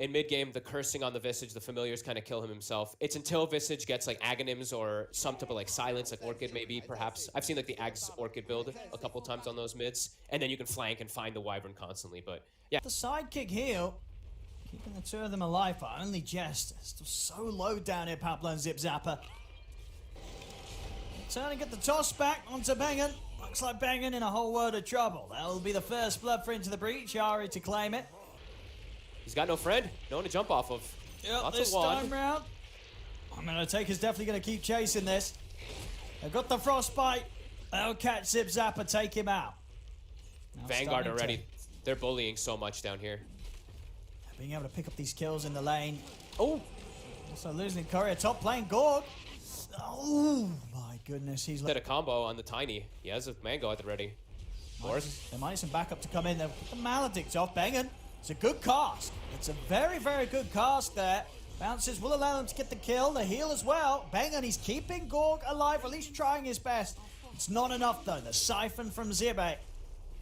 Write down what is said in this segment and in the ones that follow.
in mid game, the cursing on the Visage, the familiars kind of kill him himself. It's until Visage gets like Aghanims or some type of like silence, like Orchid maybe, perhaps. I've seen like the Ags Orchid build a couple times on those mids, and then you can flank and find the Wyvern constantly. But yeah, The sidekick heal, keeping the two of them alive, but only Jest. Still so low down here, Pablo and Zip Zapper. Trying to get the toss back onto Bengen. Looks like Bengen in a whole world of trouble. That'll be the first blood for Into the Breach. Ari to claim it. he's got no friend, no one to jump off of. Yep, Lots this of wand. time round, Taker's definitely going to keep chasing this. They've got the frostbite. They'll catch Zip Zapper, take him out. Now Vanguard starting already. They're bullying so much down here. being able to pick up these kills in the lane. Oh, Also losing Courier top lane. Gorg. Oh my goodness, he's did a combo on the Tiny. He has a Mango at the ready. There might be some backup to come in. They've put the Maledict off. Bengen. It's a good cast. It's a very, very good cast there. Bounces will allow them to get the kill. The heal as well. Bengen, he's keeping Gorg alive, or at least trying his best. It's not enough though. The siphon from Zibe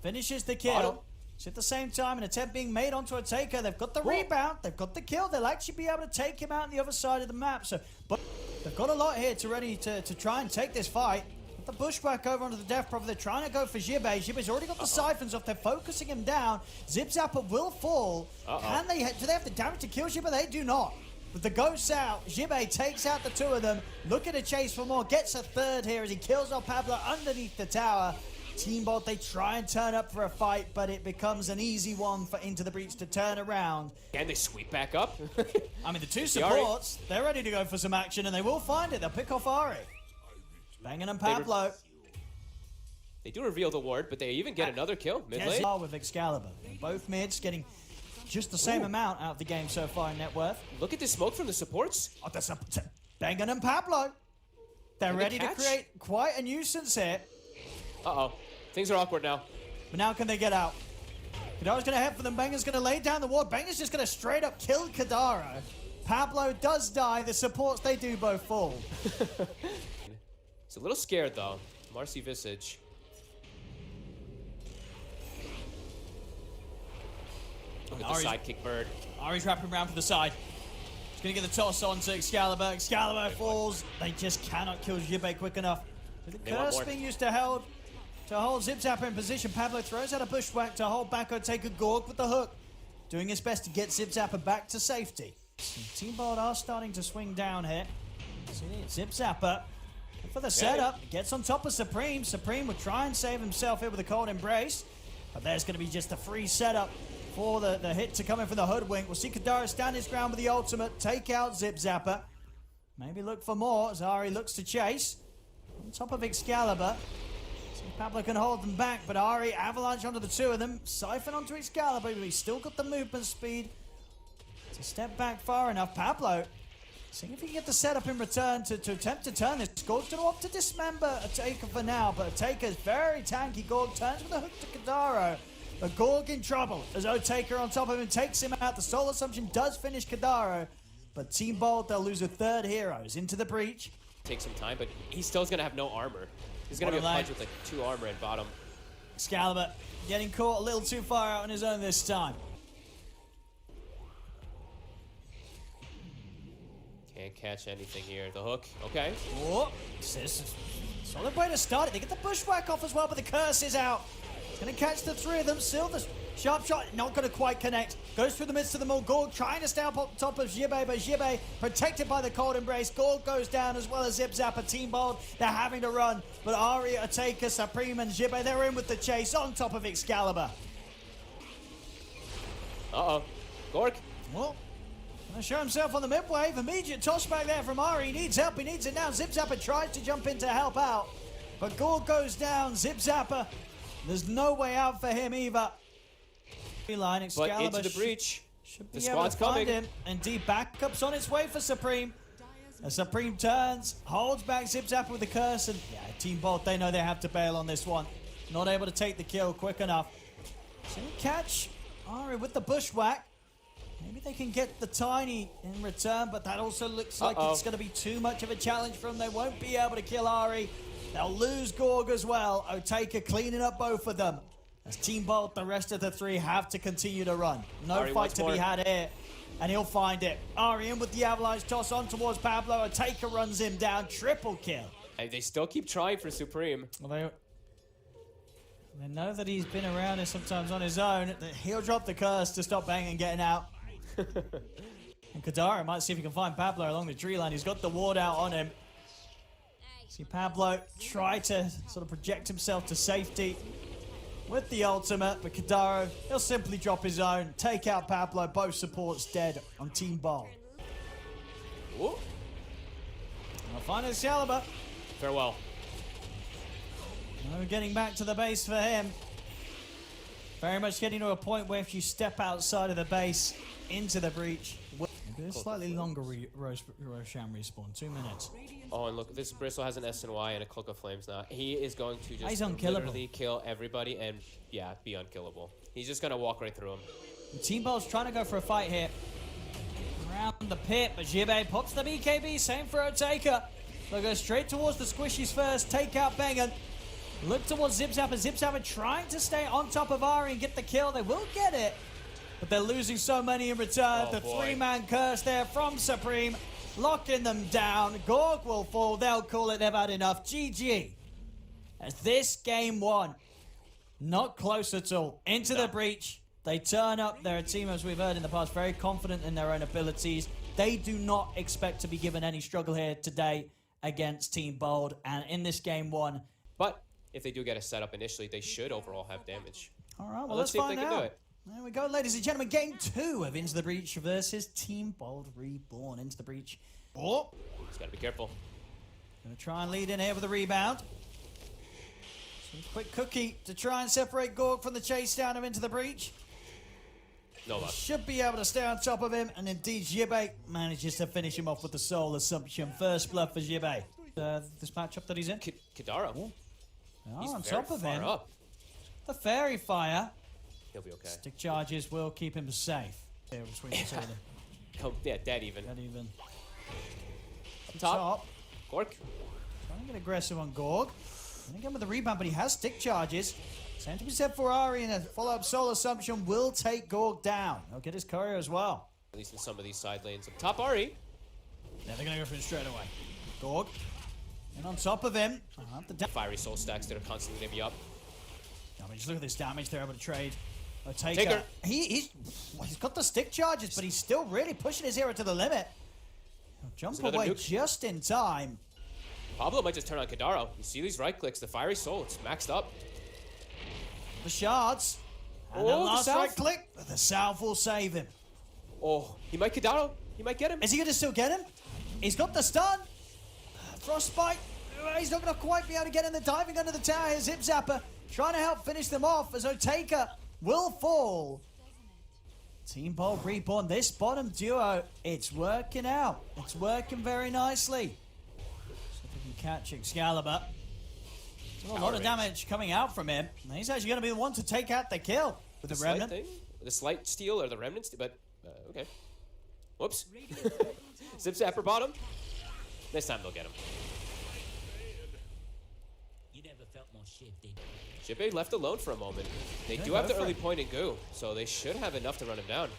finishes the kill. It's at the same time an attempt being made onto a Taker. They've got the rebound. They've got the kill. They'll actually be able to take him out on the other side of the map. So, but they've got a lot here to ready to try and take this fight. The bushwhack over onto the Death Prophet. They're trying to go for Jibe. Jibe's already got the siphons off. They're focusing him down. Zip Zapper will fall. Do they have the damage to kill Jibe? They do not. With the ghosts out, Jibe takes out the two of them. Looking to chase for more. Gets a third here as he kills off Pablo underneath the tower. Team Bolt, they try and turn up for a fight, but it becomes an easy one for Into the Breach to turn around. Can they sweep back up? I mean, the two supports, they're ready to go for some action, and they will find it. They'll pick off Ari. Bengen and Pablo. They do reveal the ward, but they even get another kill mid lane. With Excalibur. Both mids getting just the same amount out of the game so far in net worth. Look at this smoke from the supports. Oh, that's Bengen and Pablo. They're ready to create quite a nuisance here. Uh-oh. Things are awkward now. But now can they get out? Kadara's going to head for them. Bengen's going to lay down the ward. Bengen's just going to straight up kill Kadara. Pablo does die. The supports, they do both fall. He's a little scared, though. Marcy Visage. Look at the sidekick bird. Ari's wrapping around for the side. He's going to get the toss on to Excalibur. Excalibur falls. They just cannot kill Jibe quick enough. With the curse being used to hold Zip Zapper in position, Pablo throws out a bushwhack to hold back Taker Gorg with the hook. Doing his best to get Zip Zapper back to safety. Team Bold are starting to swing down here. Zip Zapper for the setup. Gets on top of Supreme. Supreme will try and save himself here with a cold embrace. But there's going to be just a free setup for the hit to come in from the hoodwink. We'll see Kadara stand his ground with the ultimate. Take out Zip Zapper. Maybe look for more as Ari looks to chase. On top of Excalibur. See if Pablo can hold them back, but Ari avalanche onto the two of them. Siphon onto Excalibur, but he's still got the movement speed to step back far enough. Pablo, seeing if he can get the setup in return to attempt to turn this. Gorg's going to opt to dismember a Taker for now, but a Taker's very tanky. Gorg turns with a hook to Kadaro. But Gorg in trouble as Taker on top of him takes him out. The Soul Assumption does finish Kadaro, but Team Bold, they'll lose a third heroes into the breach. Take some time, but he still is going to have no armor. He's going to be a punch with like 2 armor at bottom. Excalibur getting caught a little too far out on his own this time. Can't catch anything here. The hook, okay. Oh, this is a solid way to start it. They get the bushwhack off as well, but the curse is out. It's going to catch the three of them. Still the sharp shot, not going to quite connect. Goes through the midst of them all. Gorg trying to stay up on top of Jibe, but Jibe protected by the cold embrace. Gorg goes down as well as Zip Zapper. Team Bold, they're having to run. But Ari, Taker, Supreme, and Jibe, they're in with the chase on top of Excalibur. Uh-oh. Gorg. Well, gonna show himself on the mid-wave. Immediate toss back there from Ari. He needs help. He needs it now. Zip Zapper tries to jump in to help out. But Gorg goes down. Zip Zapper, there's no way out for him either. Line, Excalibur but into the breach. Should be the able to squad's find coming. him. Indeed, backup's on its way for Supreme. As Supreme turns, holds back Zip Zapper with the curse, and yeah, Team Bolt, they know they have to bail on this one. Not able to take the kill quick enough. So catch Ari with the bushwhack. Maybe they can get the Tiny in return, but that also looks like it's going to be too much of a challenge for them. They won't be able to kill Ari. They'll lose Gorg as well. Taker cleaning up both of them. As Team Bolt, the rest of the three have to continue to run. No Ari fight to be had here. and he'll find it. Ari in with the avalanche toss on towards Pablo. A Taker runs him down. Triple kill. And they still keep trying for Supreme. Well, they know that he's been around here sometimes on his own. He'll drop the curse to stop Bang and getting out. And Kadara might see if he can find Pablo along the tree line. He's got the ward out on him. See Pablo try to sort of project himself to safety with the ultimate, but Kadaro, he'll simply drop his own, take out Pablo. Both supports dead on Team Bold. Ooh. I'll find Excalibur. Farewell. We're getting back to the base for him. Very much getting to a point where if you step outside of the base into the breach, a slightly longer Roshan respawn, 2 minutes. Oh, and look, this Bristle has an SNY and a Cloak of Flames now. He is going to just He's unkillable. literally kill everybody and, yeah, be unkillable. He's just going to walk right through him. Team Ball's trying to go for a fight here. Around the pit, but Jibe pops the BKB, same for Otaka. They'll go straight towards the squishies first, take out Bengen. Look towards Zipzapper. Zipzapper trying to stay on top of Ari and get the kill. They will get it, but they're losing so many in return. Oh, the boy. 3-man curse there from Supreme, locking them down. Gorg will fall. They'll call it. They've had enough. GG. As this game one, not close at all. Into the breach. They turn up. They're a team, as we've heard in the past, very confident in their own abilities. They do not expect to be given any struggle here today against Team Bold. And in this game one, But if they do get a setup initially, they should overall have damage. all right, well, Let's let's see if find they can out. do it. There we go, ladies and gentlemen. Game 2 of Into the Breach versus Team Bold Reborn. Into the Breach. Oh, Just got to be careful. gonna try and lead in here with a rebound. Some quick cookie to try and separate Gorg from the chase down of Into the Breach. No luck. Should be able to stay on top of him, and indeed Jibe manages to finish him off with the Soul Assumption. First blood for Jibe. This matchup that he's in. Kadara. He's on very top of far him. up. The Fairy Fire. He'll be okay. Stick charges will keep him safe. There between the two of them. Oh, yeah, dead even. Not even. Up top. Gork. Trying to get aggressive on Gorg. And again with the rebound, but he has stick charges. Same to be said for Ari, and a follow-up Soul Assumption will take Gorg down. He'll get his courier as well. At least in some of these side lanes. Up top, Ari. Yeah, they're going to go for him straight away. Gorg. And on top of him, Fiery soul stacks that are constantly going to be up. I mean, just look at this damage they're able to trade. Taker. He's got the stick charges, but he's still really pushing his hero to the limit. He'll jump away nuke. just in time. Pablo might just turn on Kadaro. You see these right clicks, the Fiery Soul, it's maxed up. The shards. And Oh, the the last salve. right click, but the salve will save him. Oh, he might Kadaro. He might get him. Is he going to still get him? He's got the stun. Frostbite. He's not going to quite be able to get in the diving under the tower here. Zip Zapper trying to help finish them off as Otaka will fall. Team Bold Reborn, this bottom duo, it's working out. It's working very nicely. So if we can catch Excalibur. Still a lot of damage coming out from him. And he's actually going to be the one to take out the kill with the Remnant. Thing? The slight steal or the Remnant steal, but okay. Whoops. Zip Zapper bottom. This time they'll get him. You never felt more shifty. Jibe left alone for a moment. They do have the early point in Goo, so they should have enough to run him down.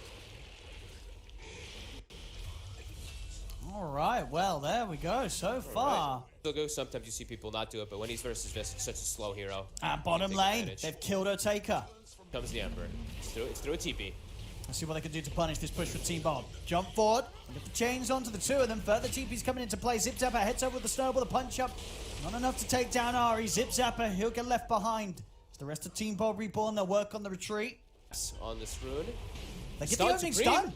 All right, well, there we go. So far. Right. Goo, sometimes you see people not do it, but when he's versus Vis, such a slow hero. At bottom take lane, advantage. they've killed Otaka. Comes the Ember. It's through a TP. Let's see what they can do to punish this push for Team Bold. Jump forward, get the chains onto the two of them. Further TP's coming into play. Zip Zapper heads over with the snowball, the punch up. Not enough to take down Ari. Zip Zapper, he'll get left behind. As the rest of Team Bold Reborn, they'll work on the retreat. On this rune. They get Stun the opening Supreme. stun.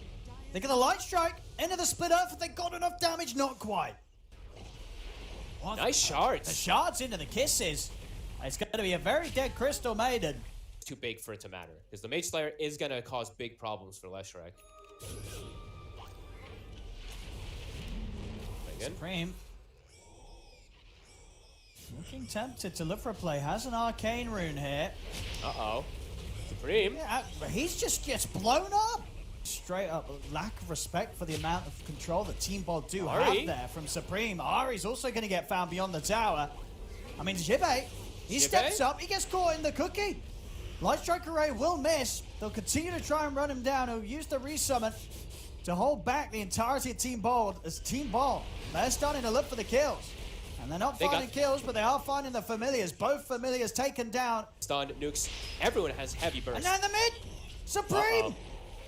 They get the light strike. Into the split earth. Have they got enough damage? Not quite. What? Nice shards. The shards into the kisses. It's going to be a very dead Crystal Maiden. Too big for it to matter, because the Mage Slayer is going to cause big problems for Leshrac. Again. Supreme. Looking tempted to look for a play. Has an arcane rune here. Uh-oh. Supreme. Yeah, he's just gets blown up. Straight up lack of respect for the amount of control that Team Bold do Ari. have there from Supreme. Ari's also going to get found beyond the tower. I mean, Jibe, he Jibe? steps up. He gets caught in the cookie. Light Strike Array will miss. They'll continue to try and run him down. He'll use the resummon. to hold back the entirety of Team Bold as Team Bold, they're starting to look for the kills. And they're not finding kills, but they are finding the familiars. Both familiars taken down. Stun, nukes. Everyone has heavy burst. And now in the mid, Supreme.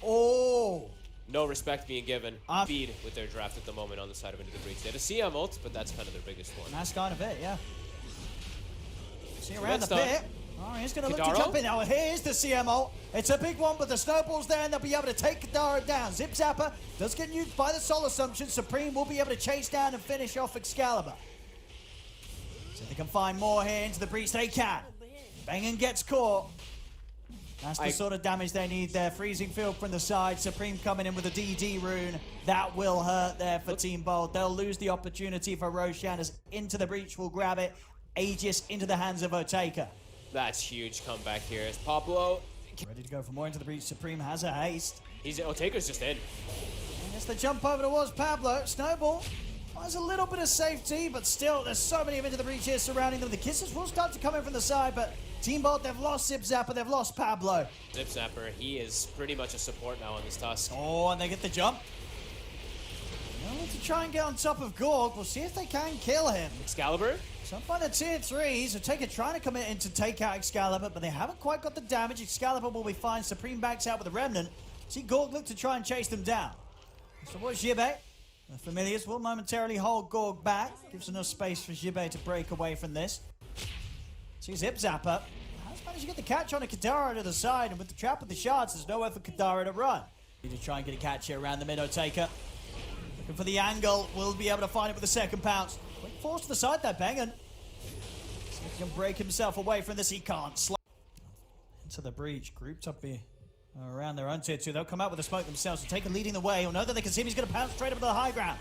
Oh. No respect being given. Feed with their draft at the moment on the side of Into the Breach. They have a CM ult, but that's kind of their biggest one. That's kind of it, yeah. See around the pit. Oh, he's going to look to jump in. Now here's the CM ult. It's a big one, but the snowball's there, and they'll be able to take Kadara down. Zip Zapper does get nuked by the Soul Assumption. Supreme will be able to chase down and finish off Excalibur. So if they can find more here into the breach, they can. Bengen gets caught. That's the sort of damage they need there. Freezing field from the side. Supreme coming in with a DD rune. That will hurt there for Team Bold. They'll lose the opportunity for Roshan as Into the Breach will grab it. Aegis into the hands of Otaka. That's huge comeback here as Pablo. Ready to go for more Into the Breach. Supreme has a haste. Otaka's just in. And as the jump over towards Pablo. Snowball. There's a little bit of safety, but still, there's so many of Into the Breach here surrounding them. The kisses will start to come in from the side, but Team Bolt, they've lost Zip Zapper, they've lost Pablo. Zip Zapper, he is pretty much a support now on this Tusk. Oh, and they get the jump. They'll need to try and get on top of Gorg. We'll see if they can kill him. Excalibur? Some fun at tier 3, so trying to come in to take out Excalibur, but they haven't quite got the damage. Excalibur will be fine. Supreme backs out with the Remnant. See Gorg look to try and chase them down. So what's Jibe? The familiars will momentarily hold Gorg back. Gives enough space for Jibe to break away from this. See Zip Zapper. Has managed to get the catch on a Kadara to the side, and with the trap of the shards, there's nowhere for Kadara to run. Need to try and get a catch here around the mid. Taker. Looking for the angle. Will be able to find it with the second pounce. Quick force to the side there, Bengen. See if he can break himself away from this. He can't. Into the breach. Grouped up here. Around their own tier 2. They'll come out with the smoke themselves. So Taker leading the way. He'll know that they can see him. He's going to pounce straight up to the high ground.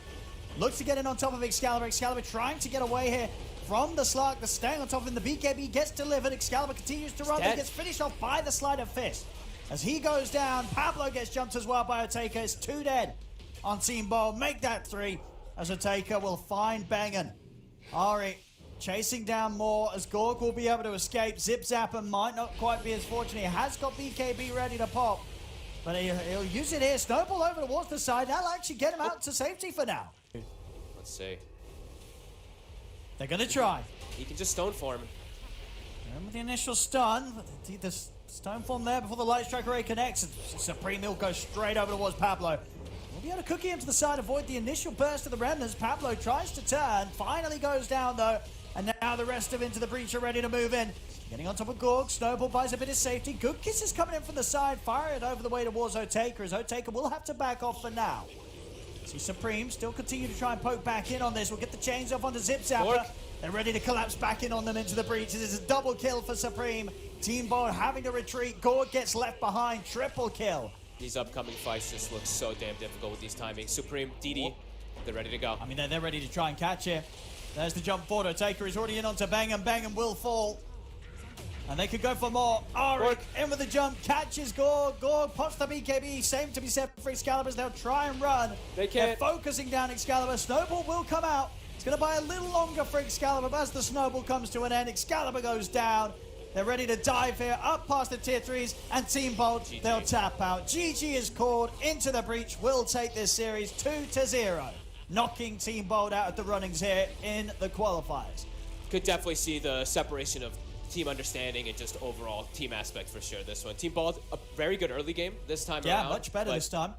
Looks to get in on top of Excalibur. Excalibur trying to get away here from the Slark. The staying on top of him. The BKB gets delivered. Excalibur continues to run. But gets finished off by the Sleight of Fist. As he goes down, Pablo gets jumped as well by Otaka. It's 2 dead on Team Bowl. Make that 3 as Otaka will find Bengen. Ari chasing down more as Gorg will be able to escape. Zip Zapper might not quite be as fortunate. He has got BKB ready to pop, but he'll use it here. Snowball over towards the side. That'll actually get him out to safety for now. Let's see. They're going to try. He can just stone form. And with the initial stun, the stone form there before the light strike array connects. Supreme will go straight over towards Pablo. We'll be able to cookie him to the side, avoid the initial burst of the remnants. Pablo tries to turn, finally goes down though. And now the rest of Into the Breach are ready to move in. Getting on top of Gorg, Snowball buys a bit of safety. Good kisses coming in from the side, fire it over the way towards Otaka, as Otaka will have to back off for now. See Supreme still continue to try and poke back in on this. We'll get the chains off onto Zip Zapper. They're ready to collapse back in on them into the breach. This is a double kill for Supreme. Team Bold having to retreat. Gorg gets left behind, triple kill. These upcoming fights just look so damn difficult with these timings. Supreme, DD, they're ready to go. I mean, they're ready to try and catch it. There's the jump forward. Otaka is already in onto Bengen. Bengen will fall. And they could go for more. Auric in with the jump. Catches Gorg. Gorg pops the BKB. Same to be set for Excalibur. They'll try and run. They can't. They're focusing down Excalibur. Snowball will come out. It's going to buy a little longer for Excalibur. But as the snowball comes to an end, Excalibur goes down. They're ready to dive here. Up past the tier 3s. And Team Bolt, they'll tap out. GG is called. Into the Breach will take this series 2-0. Knocking Team Bold out of the runnings here in the qualifiers. Could definitely see the separation of team understanding and just overall team aspect for sure this one. Team Bold, a very good early game this time around. Yeah, much better this time.